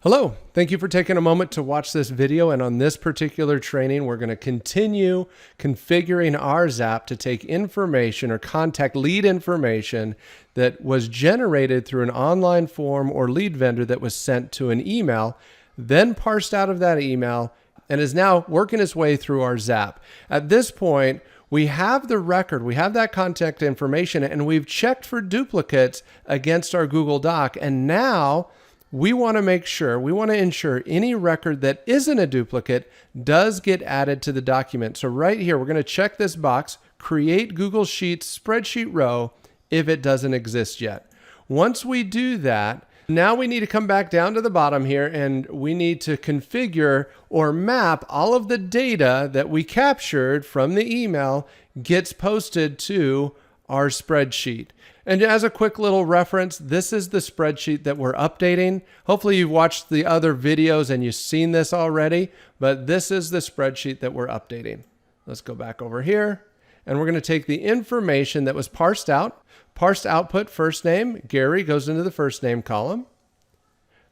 Hello, thank you for taking a moment to watch this video, and on this particular training we're going to continue configuring our Zap to take information or contact lead information that was generated through an online form or lead vendor that was sent to an email, then parsed out of that email and is now working its way through our Zap. At this point, we have the record, we have that contact information, and we've checked for duplicates against our Google Doc, and now we want to ensure any record that isn't a duplicate does get added to the document. So right here, we're going to check this box, create Google Sheets spreadsheet row if it doesn't exist yet. Once we do that, now we need to come back down to the bottom here and we need to configure or map all of the data that we captured from the email gets posted to our spreadsheet. And as a quick little reference, this is the spreadsheet that we're updating. Hopefully you've watched the other videos and you've seen this already, but this is the spreadsheet that we're updating. Let's go back over here and we're going to take the information that was parsed out. Parsed output first name, Gary, goes into the first name column.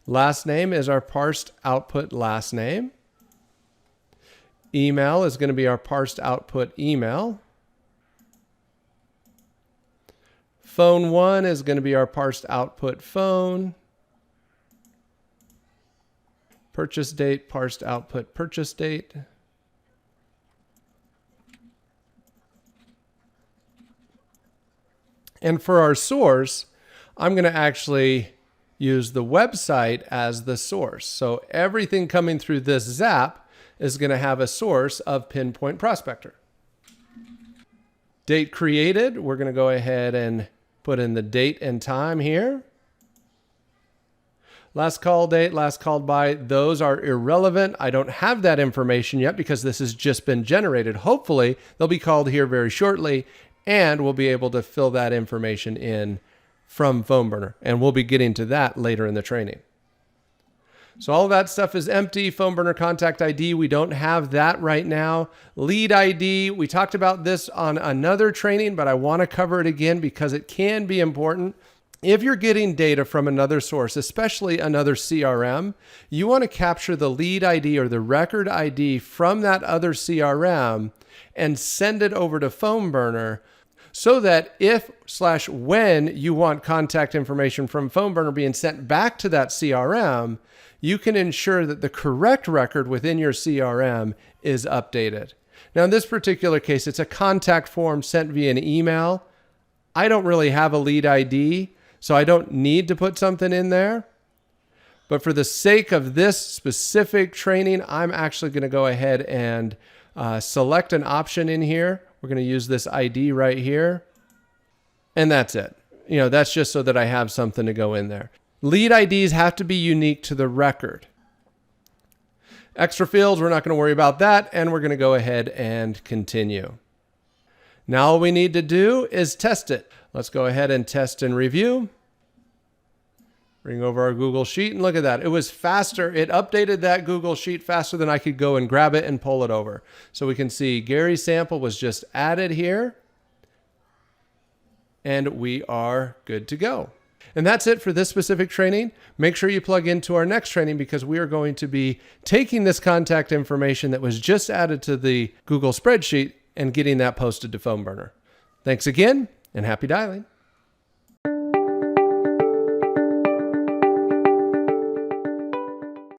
Last name is our parsed output last name. Email is going to be our parsed output email. Phone 1 is going to be our parsed output phone. Purchase date, parsed output purchase date. And for our source, I'm going to actually use the website as the source. So everything coming through this Zap is going to have a source of Pinpoint Prospector. Date created, we're going to go ahead and put in the date and time here. Last call date, last called by, those are irrelevant. I don't have that information yet because this has just been generated. Hopefully they'll be called here very shortly and we'll be able to fill that information in from PhoneBurner, and we'll be getting to that later in the training. So all of that stuff is empty. PhoneBurner contact ID, we don't have that right now. Lead ID, we talked about this on another training, but I want to cover it again because it can be important. If you're getting data from another source, especially another CRM, you want to capture the lead ID or the record ID from that other CRM and send it over to PhoneBurner so that if/when you want contact information from PhoneBurner being sent back to that CRM, you can ensure that the correct record within your CRM is updated. Now, in this particular case, it's a contact form sent via an email. I don't really have a lead ID, so I don't need to put something in there. But for the sake of this specific training, I'm actually going to go ahead and select an option in here. We're going to use this ID right here. And that's it. That's just so that I have something to go in there. Lead IDs have to be unique to the record. Extra fields, we're not going to worry about that, and we're going to go ahead and continue. Now all we need to do is test it. Let's go ahead and test and review. Bring over our Google Sheet, and look at that. It was faster. It updated that Google Sheet faster than I could go and grab it and pull it over. So we can see Gary's sample was just added here, and we are good to go. And that's it for this specific training. Make sure you plug into our next training because we are going to be taking this contact information that was just added to the Google spreadsheet and getting that posted to PhoneBurner. Thanks again, and happy dialing.